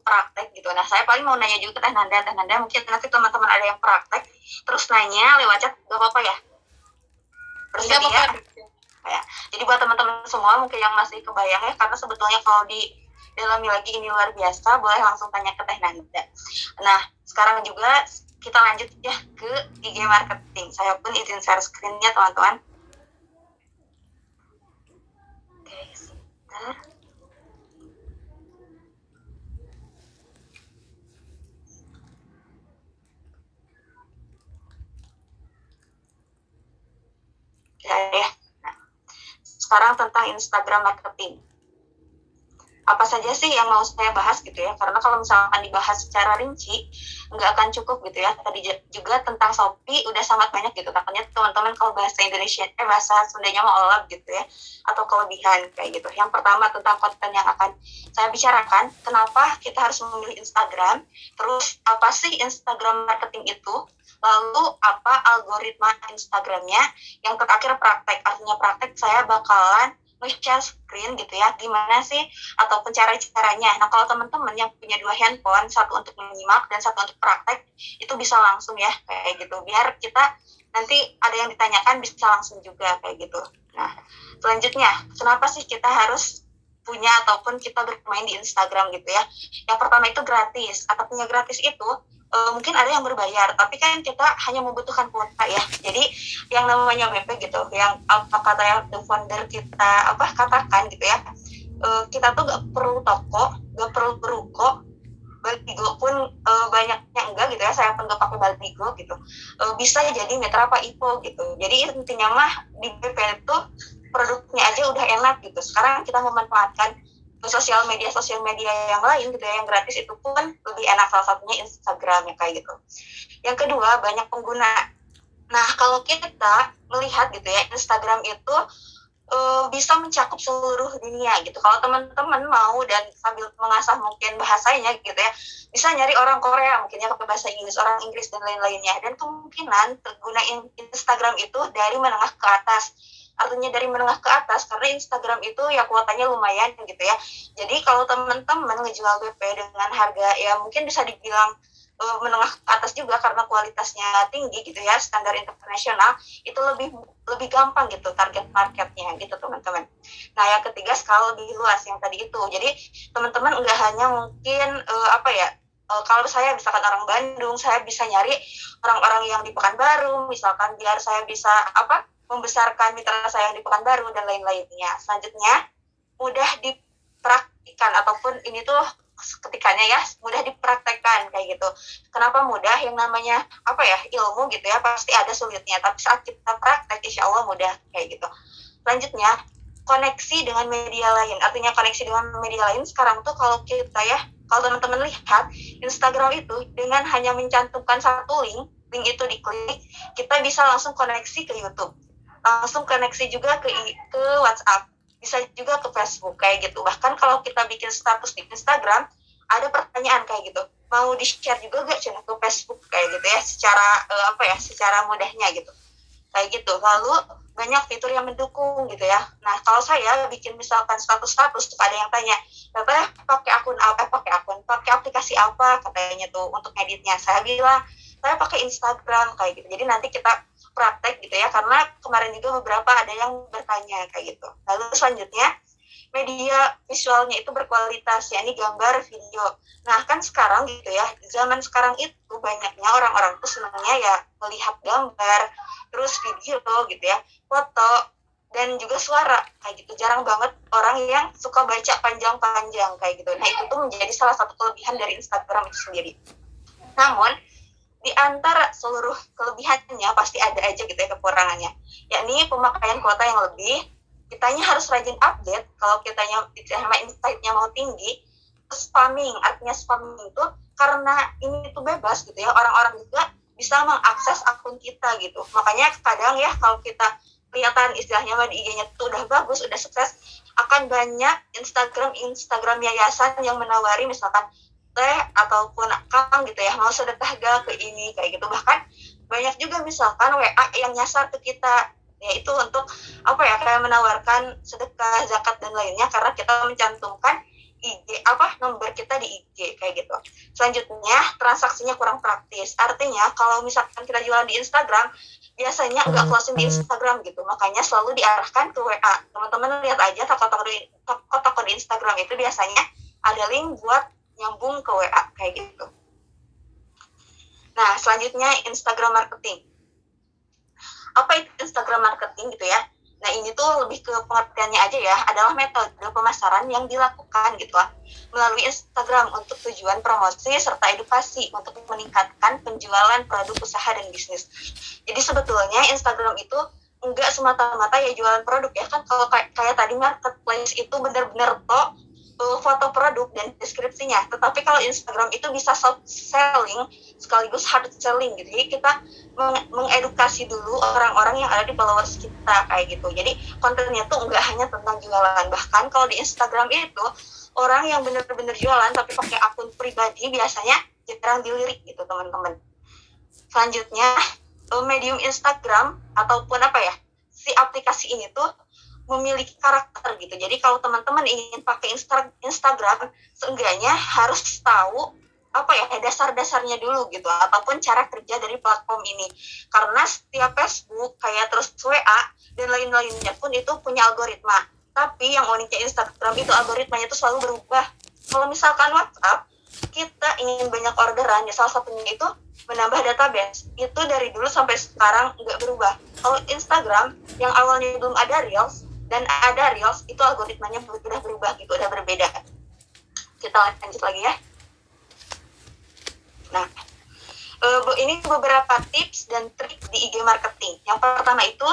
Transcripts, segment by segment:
praktek gitu. Nah, saya paling mau nanya juga ke Teh Nanda, mungkin nanti teman-teman ada yang praktek, terus nanya lewat chat, gak apa-apa ya? Bersedia? Ya. Jadi buat teman-teman semua mungkin yang masih kebayang ya, karena sebetulnya kalau di dalami lagi ini luar biasa, boleh langsung tanya ke Teh Nanda. Nah, sekarang juga kita lanjut ya ke IG marketing. Saya pun izin share screen-nya teman-teman. Oke, sebentar. Ya. Nah, sekarang tentang Instagram marketing. Apa saja sih yang mau saya bahas gitu ya, karena kalau misalkan dibahas secara rinci nggak akan cukup gitu ya. Tadi juga tentang Shopee udah sangat banyak gitu, takutnya teman-teman kalau bahasa Indonesia bahasa Sundanya mau olap gitu ya, atau kelebihan kayak gitu. Yang pertama tentang konten yang akan saya bicarakan, kenapa kita harus memilih Instagram, terus apa sih Instagram marketing itu, lalu apa algoritma Instagramnya, yang terakhir praktek. Artinya praktek saya bakalan nge-share screen gitu ya, gimana sih ataupun cara-caranya. Nah, kalau teman-teman yang punya 2 handphone, satu untuk menyimak dan satu untuk praktek, itu bisa langsung ya kayak gitu, biar kita nanti ada yang ditanyakan bisa langsung juga kayak gitu. Nah, selanjutnya kenapa sih kita harus punya ataupun kita bermain di Instagram gitu ya. Yang pertama itu gratis. Atapnya gratis itu mungkin ada yang berbayar, tapi kan kita hanya membutuhkan kuota ya. Jadi yang namanya BP gitu, yang apa kata yang the founder kita katakan gitu ya, kita tuh gak perlu toko, gak perlu ruko, Baldigo pun banyaknya enggak gitu ya, saya pun gak pakai Baldigo gitu, bisa jadi Mitra apa Ipo gitu. Jadi intinya mah di BP itu produknya aja udah enak gitu. Sekarang kita memanfaatkan sosial media yang lain gitu ya, yang gratis itu pun lebih enak, salah satunya Instagram ya kayak gitu. Yang kedua, banyak pengguna. Nah, kalau kita melihat gitu ya, Instagram itu bisa mencakup seluruh dunia gitu. Kalau teman-teman mau dan sambil mengasah mungkin bahasanya gitu ya, bisa nyari orang Korea mungkinnya pakai bahasa Inggris, orang Inggris dan lain-lainnya. Dan kemungkinan pengguna Instagram itu dari menengah ke atas. Artinya dari menengah ke atas, karena Instagram itu ya kuotanya lumayan gitu ya. Jadi kalau teman-teman ngejual BP dengan harga ya mungkin bisa dibilang menengah ke atas juga, karena kualitasnya tinggi gitu ya, standar internasional, itu lebih gampang gitu target marketnya gitu teman-teman. Nah, yang ketiga skala lebih luas yang tadi itu. Jadi teman-teman nggak hanya mungkin kalau saya misalkan orang Bandung, saya bisa nyari orang-orang yang di Pekanbaru misalkan, biar saya bisa membesarkan mitra saya yang di Pekanbaru dan lain-lainnya. Selanjutnya, mudah dipraktikkan, ataupun ini tuh ketikanya ya, mudah dipraktekkan kayak gitu. Kenapa mudah? Yang namanya ilmu gitu ya, pasti ada sulitnya, tapi saat kita praktek insya Allah mudah kayak gitu. Selanjutnya, koneksi dengan media lain. Artinya koneksi dengan media lain sekarang tuh kalau teman-teman lihat Instagram itu dengan hanya mencantumkan satu link itu diklik, kita bisa langsung koneksi ke YouTube, langsung koneksi juga ke WhatsApp, bisa juga ke Facebook kayak gitu. Bahkan kalau kita bikin status di Instagram, ada pertanyaan kayak gitu, mau di-share juga gak ke Facebook kayak gitu ya, secara mudahnya gitu kayak gitu. Lalu banyak fitur yang mendukung gitu ya. Nah, kalau saya bikin misalkan status ada yang tanya, pakai aplikasi apa katanya tuh untuk editnya, saya bilang saya pakai Instagram kayak gitu. Jadi nanti kita praktek gitu ya, karena kemarin juga beberapa ada yang bertanya kayak gitu. Lalu selanjutnya, media visualnya itu berkualitas, yakni gambar, video. Nah, kan sekarang gitu ya, zaman sekarang itu banyaknya orang-orang tuh senangnya ya melihat gambar, terus video gitu ya, foto, dan juga suara kayak gitu. Jarang banget orang yang suka baca panjang-panjang kayak gitu. Nah, itu tuh menjadi salah satu kelebihan dari Instagram itu sendiri. Namun, di antara seluruh kelebihannya pasti ada aja gitu ya kekurangannya, yakni pemakaian kuota yang lebih. Kitanya harus rajin update kalau kitanya insight-nya mau tinggi. Spamming, artinya spamming itu karena ini tuh bebas gitu ya, orang-orang juga bisa mengakses akun kita gitu. Makanya kadang ya kalau kita kelihatan istilahnya di IG-nya tuh udah bagus, udah sukses, akan banyak Instagram yayasan yang menawari misalkan teh ataupun akang gitu ya, mau sedekah gak ke ini kayak gitu. Bahkan banyak juga misalkan WA yang nyasar ke kita, yaitu untuk kayak menawarkan sedekah, zakat dan lainnya, karena kita mencantumkan IG nomor kita di IG kayak gitu. Selanjutnya transaksinya kurang praktis. Artinya kalau misalkan kita jualan di Instagram, biasanya nggak closing di Instagram gitu. Makanya selalu diarahkan ke WA. Teman-teman lihat aja toko-toko di Instagram itu biasanya ada link buat nyambung ke WA kayak gitu. Nah, selanjutnya Instagram marketing. Apa itu Instagram marketing gitu ya? Nah, ini tuh lebih ke pengertiannya aja ya, adalah metode pemasaran yang dilakukan gitu lah melalui Instagram untuk tujuan promosi serta edukasi untuk meningkatkan penjualan produk usaha dan bisnis. Jadi sebetulnya Instagram itu enggak semata-mata ya jualan produk ya, kan kalau kayak tadi marketplace itu benar-benar foto produk dan deskripsinya. Tetapi kalau Instagram itu bisa soft selling sekaligus hard selling gitu. Jadi kita mengedukasi dulu orang-orang yang ada di followers kita kayak gitu. Jadi kontennya tuh nggak hanya tentang jualan. Bahkan kalau di Instagram itu orang yang benar-benar jualan tapi pakai akun pribadi biasanya jarang dilirik gitu teman-teman. Selanjutnya medium Instagram ataupun si aplikasi ini tuh memiliki karakter gitu. Jadi kalau teman-teman ingin pakai Instagram, seenggaknya harus tahu dasar-dasarnya dulu gitu, ataupun cara kerja dari platform ini. Karena setiap Facebook kayak terus WA dan lain-lainnya pun itu punya algoritma. Tapi yang uniknya Instagram itu algoritmanya itu selalu berubah. Kalau misalkan WhatsApp, kita ingin banyak orderan, ya salah satunya itu menambah database. Itu dari dulu sampai sekarang nggak berubah. Kalau Instagram yang awalnya belum ada Reels dan ada Reels, itu algoritmanya udah berubah gitu, udah berbeda. Kita lanjut lagi ya. Nah, ini beberapa tips dan trik di IG marketing. Yang pertama itu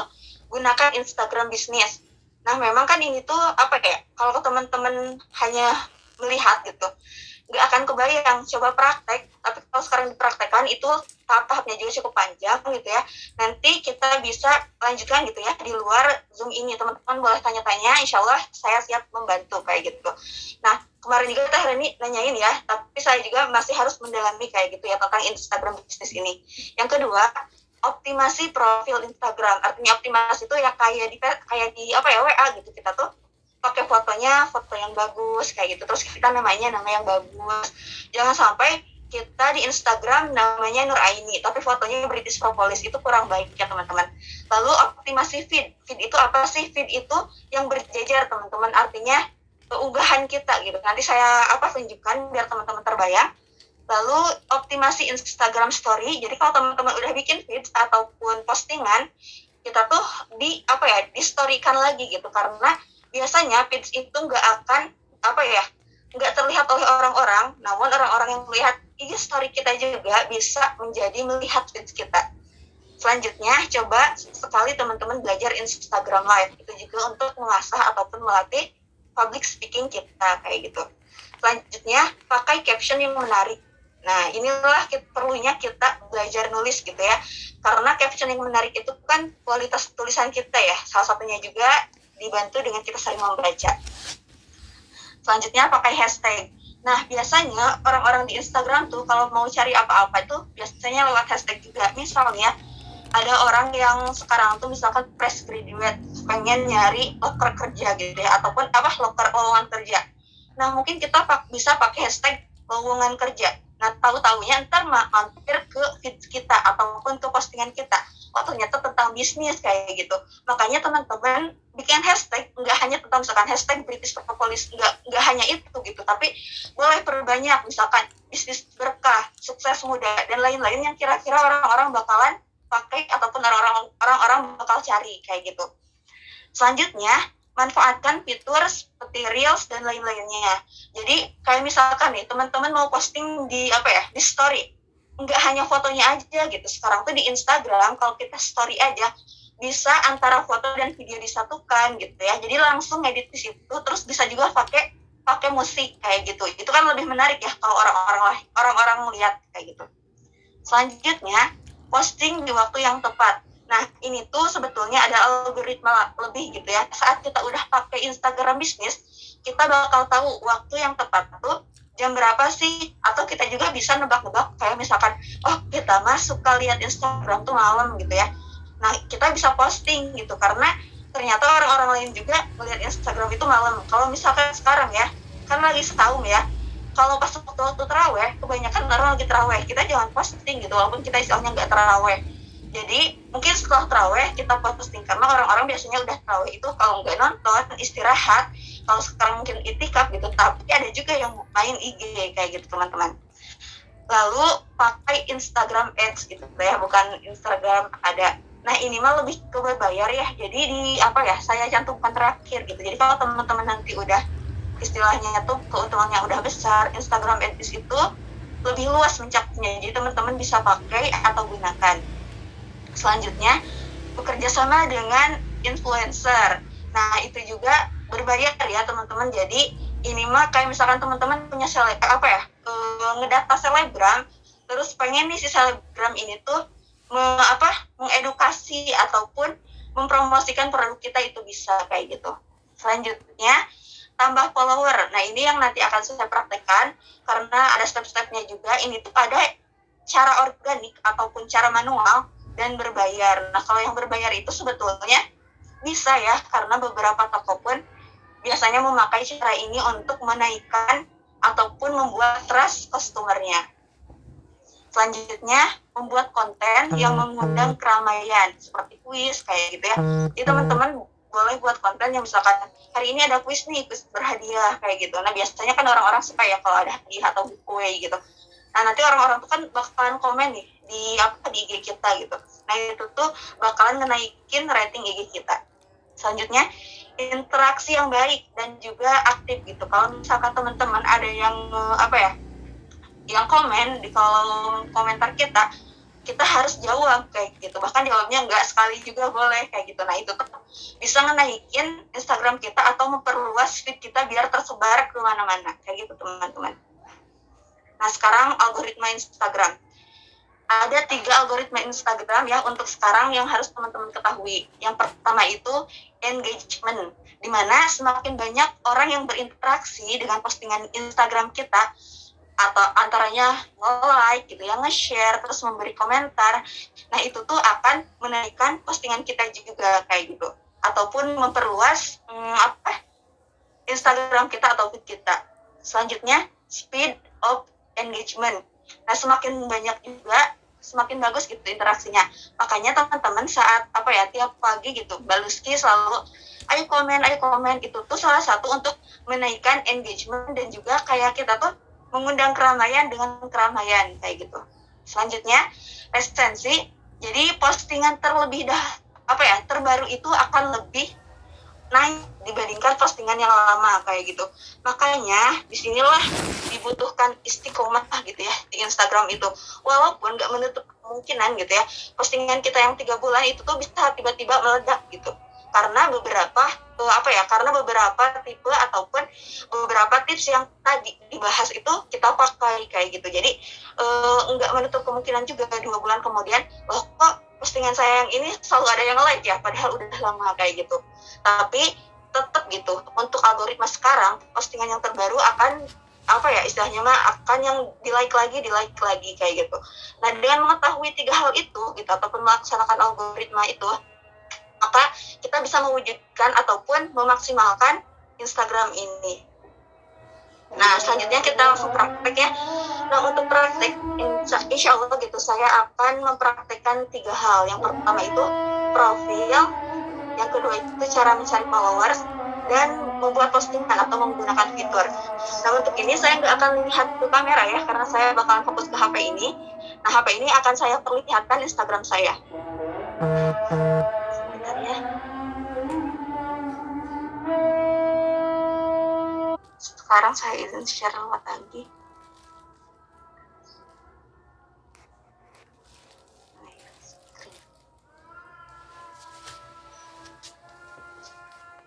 gunakan Instagram bisnis. Nah, memang kan ini tuh kalau teman-teman hanya melihat gitu, nggak akan kebayang. Coba praktek, tapi kalau sekarang dipraktekkan itu tahap-tahapnya juga cukup panjang gitu ya. Nanti kita bisa lanjutkan gitu ya di luar Zoom ini. Teman-teman boleh tanya-tanya, insya Allah saya siap membantu kayak gitu. Nah, kemarin juga Teh Reni nanyain ya, tapi saya juga masih harus mendalami kayak gitu ya tentang Instagram bisnis ini. Yang kedua, optimasi profil Instagram. Artinya optimasi itu ya kayak di WA gitu, kita tuh pakai fotonya foto yang bagus kayak gitu, terus kita nama yang bagus. Jangan sampai kita di Instagram namanya Nur Aini tapi fotonya British Propolis, itu kurang baik ya teman-teman. Lalu optimasi feed itu apa sih? Feed itu yang berjejer teman-teman, artinya unggahan kita gitu. Nanti saya tunjukkan biar teman-teman terbayang. Lalu optimasi Instagram story. Jadi kalau teman-teman udah bikin feed ataupun postingan, kita tuh di storykan lagi gitu, karena biasanya feeds itu nggak akan nggak terlihat oleh orang-orang, namun orang-orang yang melihat IG story kita juga bisa menjadi melihat feeds kita. Selanjutnya, coba sekali teman-teman belajar Instagram Live, itu juga untuk mengasah ataupun melatih public speaking kita kayak gitu. Selanjutnya, pakai caption yang menarik. Nah, inilah perlunya kita belajar nulis gitu ya, karena caption yang menarik itu kan kualitas tulisan kita ya, salah satunya juga dibantu dengan kita sering membaca. Selanjutnya, pakai hashtag. Nah, biasanya orang-orang di Instagram tuh kalau mau cari apa-apa itu biasanya lewat hashtag juga. Misalnya, ada orang yang sekarang tuh misalkan fresh graduate, pengen nyari loker kerja gitu ya, ataupun loker lowongan kerja. Nah, mungkin kita bisa pakai hashtag lowongan kerja. Nah, tahu-tahunya ntar mampir ke feed kita ataupun ke postingan kita. Oh, ternyata tentang bisnis kayak gitu. Makanya teman-teman bikin hashtag, nggak hanya tentang misalkan hashtag British Propolis, nggak hanya itu gitu, tapi boleh perbanyak misalkan bisnis berkah, sukses muda, dan lain-lain yang kira-kira orang-orang bakalan pakai ataupun orang-orang bakal cari kayak gitu. Selanjutnya, manfaatkan fitur seperti Reels dan lain-lainnya. Jadi kayak misalkan nih teman-teman mau posting di di story, nggak hanya fotonya aja gitu. Sekarang tuh di Instagram kalau kita story aja bisa antara foto dan video disatukan gitu ya. Jadi langsung edit di situ, terus bisa juga pakai musik kayak gitu. Itu kan lebih menarik ya kalau orang-orang lihat kayak gitu. Selanjutnya, posting di waktu yang tepat. Nah, ini tuh sebetulnya ada algoritma lebih gitu ya. Saat kita udah pakai Instagram bisnis, kita bakal tahu waktu yang tepat tuh jam berapa sih, atau kita juga bisa nebak-nebak kayak misalkan, oh kita mah suka lihat Instagram tuh malam gitu ya. Nah, kita bisa posting gitu karena ternyata orang-orang lain juga melihat Instagram itu malam. Kalau misalkan sekarang ya, kan lagi setahun ya, kalau pas waktu terawih, kebanyakan orang lagi terawih, kita jangan posting gitu, walaupun kita istilahnya nggak terawih. Jadi mungkin setelah terawih kita posting, karena orang-orang biasanya udah terawih itu kalau nggak nonton istirahat. Kalau sekarang mungkin itikaf gitu, tapi ada juga yang main IG kayak gitu teman-teman. Lalu pakai Instagram Ads gitu ya, bukan Instagram ada. Nah ini mah lebih ke berbayar ya, jadi di apa ya, saya cantumkan terakhir gitu. Jadi kalau teman-teman nanti udah istilahnya tuh keuntungannya udah besar, Instagram Ads itu lebih luas mencapainya, jadi teman-teman bisa pakai atau gunakan. Selanjutnya, bekerja sama dengan influencer. Nah, itu juga berbayar ya teman-teman. Jadi ini mah kayak misalkan teman-teman punya ngedata selebgram, terus pengen nih si selebgram ini tuh mengedukasi ataupun mempromosikan produk kita, itu bisa kayak gitu. Selanjutnya, tambah follower. Nah, ini yang nanti akan saya praktekkan karena ada step-stepnya juga. Ini tuh ada cara organik ataupun cara manual dan berbayar. Nah, kalau yang berbayar itu sebetulnya bisa ya, karena beberapa toko pun biasanya memakai cara ini untuk menaikkan ataupun membuat trust customer-nya. Selanjutnya, membuat konten yang mengundang keramaian, seperti kuis, kayak gitu ya. Jadi teman-teman boleh buat konten yang misalkan hari ini ada kuis nih, kuis berhadiah, kayak gitu. Nah, biasanya kan orang-orang suka ya kalau ada hadiah atau giveaway gitu. Nah, nanti orang-orang tuh kan bakalan komen nih di IG kita gitu. Nah, itu tuh bakalan ngenaikin rating IG kita. Selanjutnya, interaksi yang baik dan juga aktif gitu. Kalau misalkan teman-teman ada yang yang komen di kolom komentar kita harus jawab kayak gitu. Bahkan jawabnya nggak sekali juga boleh kayak gitu. Nah, itu tuh bisa ngenaikin Instagram kita atau memperluas feed kita biar tersebar ke mana-mana kayak gitu teman-teman. Nah, sekarang algoritma Instagram. Ada 3 algoritma Instagram ya untuk sekarang yang harus teman-teman ketahui. Yang pertama itu engagement, di mana semakin banyak orang yang berinteraksi dengan postingan Instagram kita, atau antaranya nge-like gitu ya, nge-share, terus memberi komentar. Nah, itu tuh akan menaikkan postingan kita juga kayak gitu. Ataupun memperluas Instagram kita atau feed kita. Selanjutnya, speed of engagement. Nah, semakin banyak juga, semakin bagus gitu interaksinya. Makanya teman-teman saat tiap pagi gitu, Mbak Luzki selalu ayo komen, itu tuh salah satu untuk menaikkan engagement dan juga kayak kita tuh mengundang keramaian dengan keramaian kayak gitu. Selanjutnya, resensi. Jadi postingan terbaru itu akan lebih naik dibandingkan postingan yang lama kayak gitu. Makanya disinilah dibutuhkan istiqomah gitu ya di Instagram itu. Walaupun nggak menutup kemungkinan gitu ya, postingan kita yang 3 bulan itu tuh bisa tiba-tiba meledak gitu. Karena beberapa tipe ataupun beberapa tips yang tadi dibahas itu kita pakai kayak gitu. Jadi nggak menutup kemungkinan juga 2 bulan kemudian, loh kok postingan saya yang ini selalu ada yang like ya, padahal udah lama kayak gitu. Tapi tetap gitu, untuk algoritma sekarang postingan yang terbaru akan istilahnya akan yang di like lagi kayak gitu. Nah, dengan mengetahui 3 hal itu gitu ataupun melaksanakan algoritma itu, maka kita bisa mewujudkan ataupun memaksimalkan Instagram ini. Nah, selanjutnya kita langsung praktek ya. Nah, untuk praktek, insya Allah gitu, saya akan mempraktekkan 3 hal. Yang pertama itu profil, yang kedua itu cara mencari followers, dan membuat postingan atau menggunakan fitur. Nah, untuk ini saya nggak akan lihat ke kamera ya, karena saya bakalan fokus ke HP ini. Nah, HP ini akan saya perlihatkan Instagram saya. Sebentar ya. Sekarang saya izin share lagi.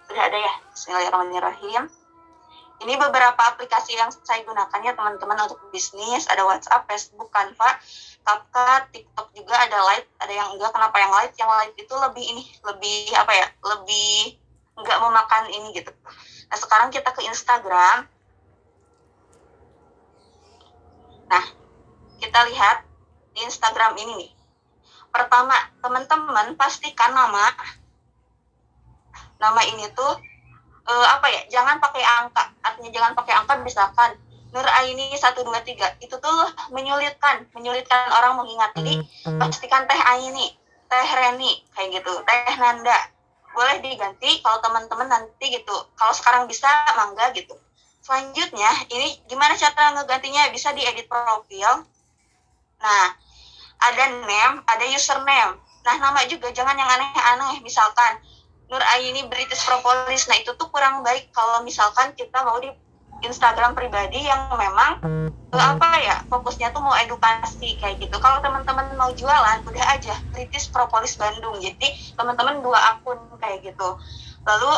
Sudah ada ya? Bismillahirrahmanirrahim. Ini beberapa aplikasi yang saya gunakan ya teman-teman untuk bisnis. Ada WhatsApp, Facebook, Canva, CapCut, TikTok juga ada Light. Ada yang enggak. Kenapa yang Light? Yang Light itu lebih enggak memakan ini gitu. Nah, sekarang kita ke Instagram. Nah, kita lihat di Instagram ini nih. Pertama, teman-teman pastikan nama ini tuh jangan pakai angka. Artinya jangan pakai angka misalkan Nur Aini 123 itu tuh menyulitkan orang mengingat. Jadi pastikan Teh Aini, Teh Reni kayak gitu, Teh Nanda boleh diganti kalau teman-teman nanti gitu. Kalau sekarang bisa mangga gitu. Selanjutnya ini gimana cara ngegantinya? Bisa diedit profil. Nah, ada name, ada username. Nah, nama juga jangan yang aneh-aneh. Misalkan Nur Aini British Propolis. Nah, itu tuh kurang baik kalau misalkan kita mau di Instagram pribadi yang memang fokusnya tuh mau edukasi kayak gitu. Kalau teman-teman mau jualan, udah aja British Propolis Bandung. Jadi teman-teman 2 akun kayak gitu. Lalu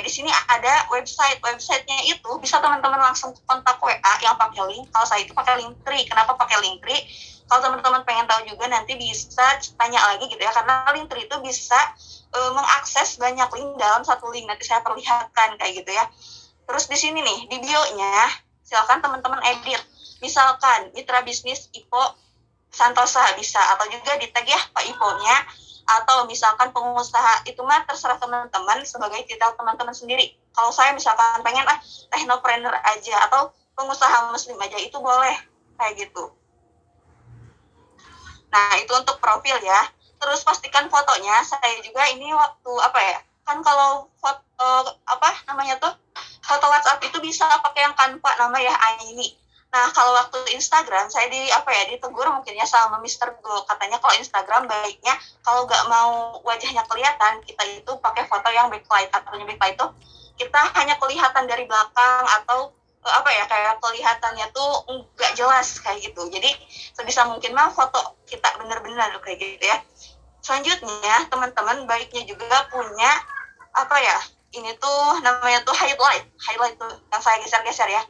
di sini ada websitenya itu bisa teman-teman langsung kontak WA yang pakai link. Kalau saya itu pakai Linktree. Kenapa pakai Linktree? Kalau teman-teman pengen tahu juga nanti bisa tanya lagi gitu ya, karena Linktree itu bisa mengakses banyak link dalam satu link. Nanti saya perlihatkan kayak gitu ya. Terus di sini nih di bio-nya silakan teman-teman edit. Misalkan mitra bisnis Ipo Santosa bisa, atau juga di tag ya Pak Ipo-nya, atau misalkan pengusaha, itu mah terserah teman-teman sebagai titel teman-teman sendiri. Kalau saya misalkan pengen technopreneur aja atau pengusaha muslim aja, itu boleh kayak gitu. Nah, itu untuk profil ya. Terus pastikan fotonya. Saya juga ini waktu kan kalau foto foto WhatsApp itu bisa pakai yang Canva nama ya Aini. Nah, kalau waktu Instagram saya ditegur mungkin ya sama Mr. Go. Katanya kalau Instagram baiknya kalau nggak mau wajahnya kelihatan, kita itu pakai foto yang backlight. Atau backlight itu kita hanya kelihatan dari belakang atau kayak kelihatannya tuh nggak jelas kayak gitu. Jadi sebisa mungkin mah foto kita benar-benar kayak gitu ya. Selanjutnya teman-teman baiknya juga punya ini tuh namanya tuh highlight tuh yang saya geser-geser ya.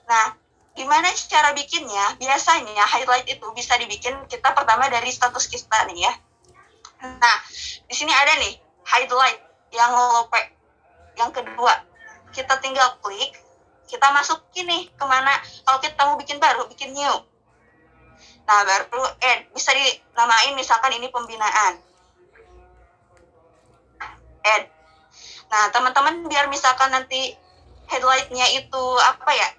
Nah, gimana cara bikinnya? Biasanya highlight itu bisa dibikin kita pertama dari status kita nih ya. Nah, di sini ada nih highlight yang lope. Yang kedua, kita tinggal klik, kita masukin nih kemana. Kalau kita mau bikin baru, bikin new. Nah, baru add. Bisa dinamain misalkan ini pembinaan. Add. Nah, teman-teman biar misalkan nanti headlight-nya itu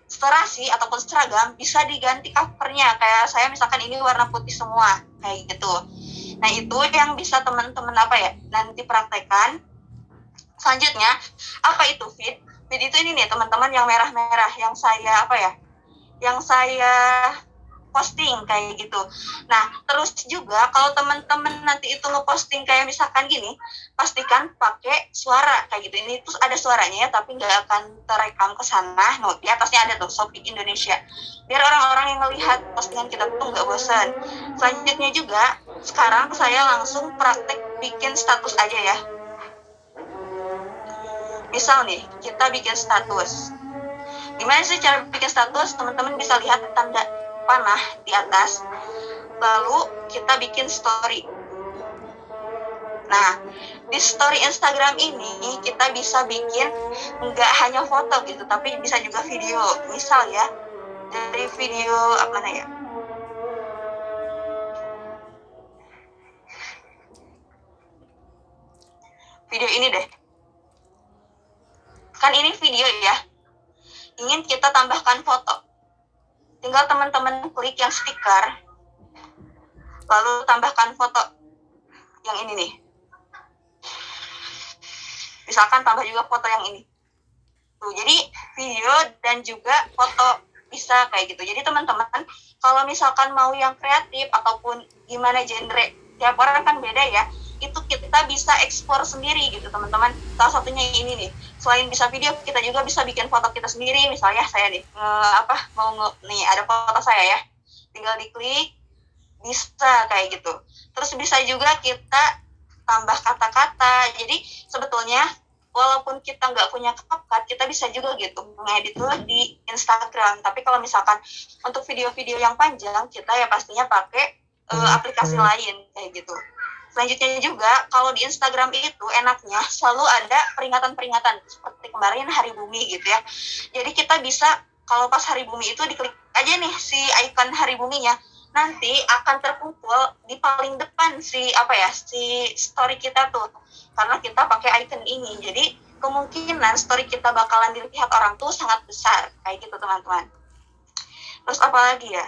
serasi ataupun seragam, bisa diganti covernya. Kayak saya misalkan ini warna putih semua kayak gitu. Nah, itu yang bisa teman-teman nanti praktekkan. Selanjutnya itu feed itu ini nih teman-teman yang merah-merah yang saya yang saya posting kayak gitu. Nah, terus juga kalau teman-teman nanti itu ngeposting kayak misalkan gini, pastikan pakai suara kayak gitu. Ini tuh ada suaranya ya, tapi nggak akan terekam ke sana. Nah, di atasnya ada tuh Shopee Indonesia. Biar orang-orang yang melihat postingan kita tuh nggak bosan. Selanjutnya juga, sekarang saya langsung praktek bikin status aja ya. Misal nih, kita bikin status. Gimana sih cara bikin status? Teman-teman bisa lihat tanda panah di atas. Lalu kita bikin story. Nah, di story Instagram ini kita bisa bikin nggak hanya foto gitu, tapi bisa juga video. Misal ya, dari video video ini deh. Kan ini video ya. Ingin kita tambahkan foto. Tinggal teman-teman klik yang stiker, lalu tambahkan foto yang ini nih. Misalkan tambah juga foto yang ini. Tuh, jadi video dan juga foto bisa kayak gitu. Jadi teman-teman, kalau misalkan mau yang kreatif ataupun gimana genre, tiap orang kan beda ya. Itu kita bisa ekspor sendiri gitu teman-teman. Salah satunya ini nih. Selain bisa video, kita juga bisa bikin foto kita sendiri. Misalnya saya nih nih ada foto saya ya. Tinggal diklik, bisa kayak gitu. Terus bisa juga kita tambah kata-kata. Jadi sebetulnya walaupun kita nggak punya CapCut, kita bisa juga gitu mengedit tuh di Instagram. Tapi kalau misalkan untuk video-video yang panjang, kita ya pastinya pakai aplikasi lain kayak gitu. Selanjutnya juga, kalau di Instagram itu enaknya selalu ada peringatan-peringatan. Seperti kemarin Hari Bumi gitu ya. Jadi kita bisa, kalau pas Hari Bumi itu diklik aja nih si icon Hari Buminya. Nanti akan terkumpul di paling depan si story kita tuh. Karena kita pakai icon ini. Jadi kemungkinan story kita bakalan dilihat orang tuh sangat besar. Kayak gitu teman-teman. Terus apa lagi ya?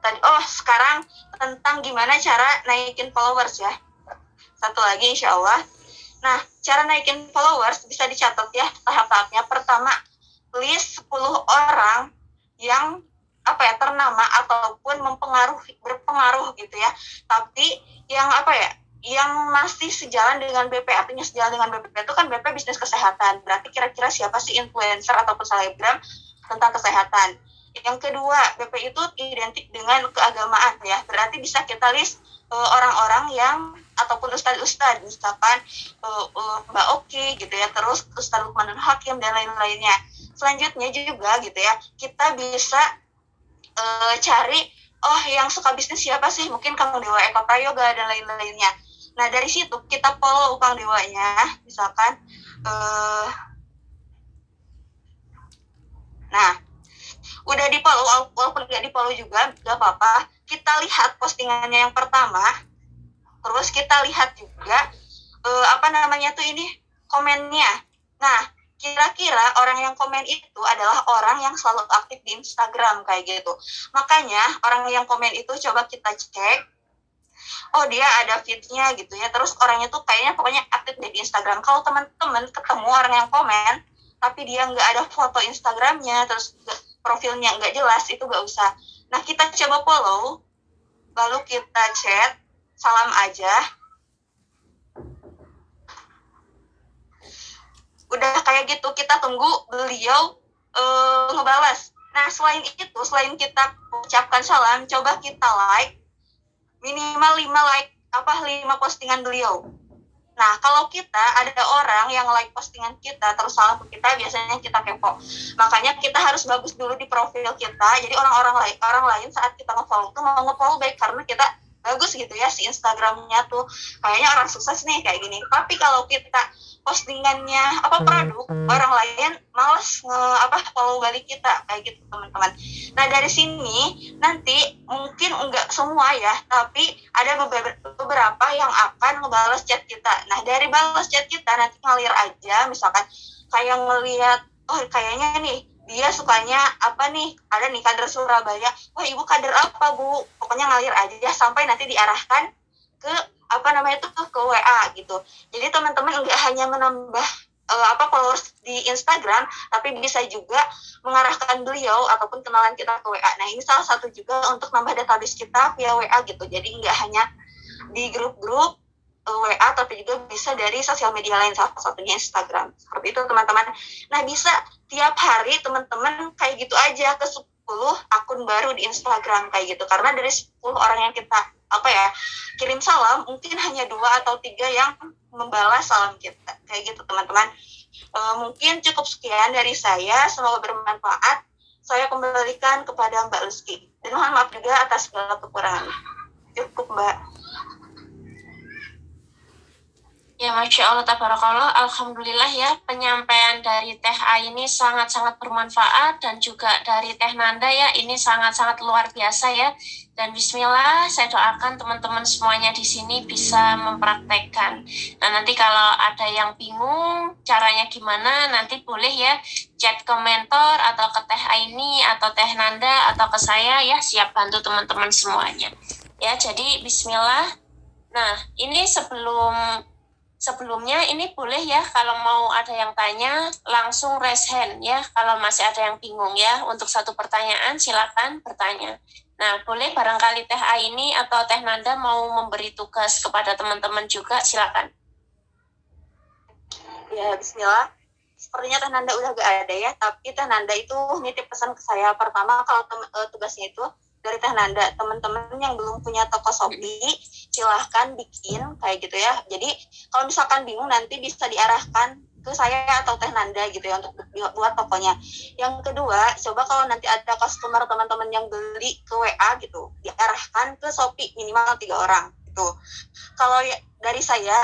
Tadi, sekarang tentang gimana cara naikin followers ya. Satu lagi insya Allah. Nah, cara naikin followers bisa dicatat ya tahap-tahapnya. Pertama, list 10 orang yang ternama ataupun berpengaruh gitu ya. Tapi yang yang masih sejalan dengan BP, artinya sejalan dengan BP itu kan BP bisnis kesehatan. Berarti kira-kira siapa sih influencer ataupun selebgram tentang kesehatan. Yang kedua, BP itu identik dengan keagamaan ya. Berarti bisa kita list orang-orang yang ataupun ustadz-ustadz, misalkan Mbak Oki gitu ya, terus Ustadz Lukmanul Hakim dan lain-lainnya. Selanjutnya juga gitu ya, kita bisa cari yang suka bisnis siapa sih, mungkin Kang Dewa Eko Prayoga dan lain-lainnya. Nah dari situ kita follow Kang Dewanya, misalkan nah udah di follow, walaupun nggak di follow juga nggak apa-apa, kita lihat postingannya yang pertama, terus kita lihat juga komennya. Nah kira-kira orang yang komen itu adalah orang yang selalu aktif di Instagram kayak gitu. Makanya orang yang komen itu coba kita cek, dia ada feed-nya gitu ya, terus orangnya tuh kayaknya pokoknya aktif di Instagram. Kalau teman-teman ketemu orang yang komen tapi dia nggak ada foto Instagramnya, terus profilnya nggak jelas, itu nggak usah. Nah kita coba follow, lalu kita chat, salam aja. Udah kayak gitu, kita tunggu beliau ngebalas. Nah selain itu, selain kita ucapkan salam, coba kita like minimal 5 postingan beliau. Nah kalau kita ada orang yang like postingan kita terus salam ke kita, biasanya kita kepo. Makanya kita harus bagus dulu di profil kita. Jadi orang lain saat kita nge-follow tuh mau nge-follow baik karena kita bagus gitu ya, si Instagramnya tuh kayaknya orang sukses nih kayak gini. Tapi kalau kita postingannya produk, orang lain males follow balik kita kayak gitu teman-teman. Nah dari sini nanti mungkin enggak semua ya, tapi ada beberapa yang akan ngebales chat kita. Nah dari balas chat kita nanti ngalir aja, misalkan kayak ngelihat kayaknya nih dia sukanya apa nih, ada nih kader Surabaya, ibu kader apa bu, pokoknya ngalir aja sampai nanti diarahkan ke ke WA gitu. Jadi teman-teman nggak hanya menambah followers di Instagram, tapi bisa juga mengarahkan beliau ataupun kenalan kita ke WA. Nah ini salah satu juga untuk nambah database kita via WA gitu. Jadi nggak hanya di grup-grup WA, tapi juga bisa dari sosial media lain, salah satunya Instagram. Seperti itu teman-teman. Nah bisa tiap hari teman-teman kayak gitu aja ke 10 akun baru di Instagram kayak gitu. Karena dari 10 orang yang kita kirim salam, mungkin hanya 2 atau 3 yang membalas salam kita kayak gitu teman-teman. Mungkin cukup sekian dari saya, semoga bermanfaat. Saya kembalikan kepada Mbak Lutfi dan mohon maaf juga atas segala kekurangannya. Cukup Mbak. Ya, Masya Allah, tabarakallah, alhamdulillah ya, penyampaian dari Teh A ini sangat-sangat bermanfaat, dan juga dari Teh Nanda ya, ini sangat-sangat luar biasa ya. Dan bismillah, saya doakan teman-teman semuanya di sini bisa mempraktekkan. Nah, nanti kalau ada yang bingung caranya gimana, nanti boleh ya chat ke mentor atau ke Teh A ini atau Teh Nanda atau ke saya ya, siap bantu teman-teman semuanya. Ya, jadi bismillah. Nah, ini sebelumnya ini boleh ya kalau mau ada yang tanya langsung raise hand ya, kalau masih ada yang bingung ya, untuk satu pertanyaan silakan bertanya. Nah boleh barangkali Teh A ini atau Teh Nanda mau memberi tugas kepada teman-teman juga, silakan. Ya bismillah, sepertinya Teh Nanda udah gak ada ya, tapi Teh Nanda itu nitip pesan ke saya. Pertama kalau tugasnya itu dari Teh Nanda, teman-teman yang belum punya toko Shopee silahkan bikin kayak gitu ya. Jadi kalau misalkan bingung nanti bisa diarahkan ke saya atau Teh Nanda gitu ya untuk buat tokonya. Yang kedua, coba kalau nanti ada customer teman-teman yang beli ke WA gitu, diarahkan ke Shopee minimal 3 orang gitu. Kalau dari saya,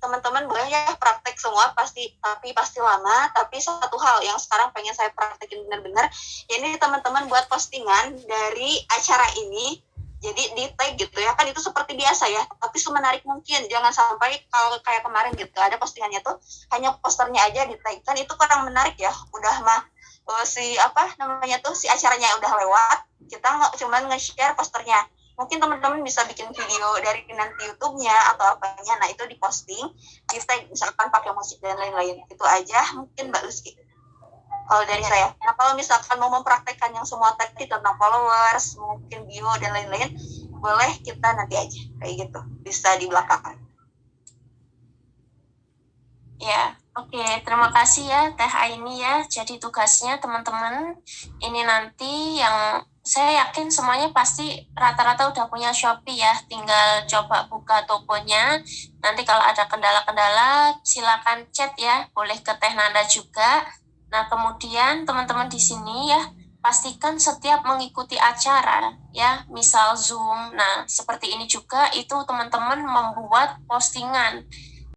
teman-teman boleh ya praktek semua, tapi pasti lama. Tapi satu hal yang sekarang pengen saya praktekin benar-benar, ya ini teman-teman buat postingan dari acara ini, jadi di tag gitu ya, kan itu seperti biasa ya, tapi semenarik mungkin. Jangan sampai kalau kayak kemarin gitu ada postingannya tuh hanya posternya aja di tag, kan itu kurang menarik ya. Udah mah si apa namanya tuh si acaranya udah lewat, kita nggak cuman nge-share posternya. Mungkin teman-teman bisa bikin video dari nanti YouTube-nya atau apanya, nah itu diposting, di tag misalkan pakai musik dan lain-lain. Itu aja mungkin Mbak Lucy kalau dari saya. Nah kalau misalkan mau mempraktekkan yang semua tadi tentang followers, mungkin bio dan lain-lain, boleh kita nanti aja kayak gitu, bisa di belakang. Ya, oke. Terima kasih ya Teh Aini ya. Jadi tugasnya teman-teman ini nanti yang saya yakin semuanya pasti rata-rata udah punya Shopee ya. Tinggal coba buka tokonya. Nanti kalau ada kendala-kendala silakan chat ya. Boleh ke Teh Nanda juga. Nah, kemudian teman-teman di sini ya pastikan setiap mengikuti acara ya, misal Zoom. Nah, seperti ini juga itu teman-teman membuat postingan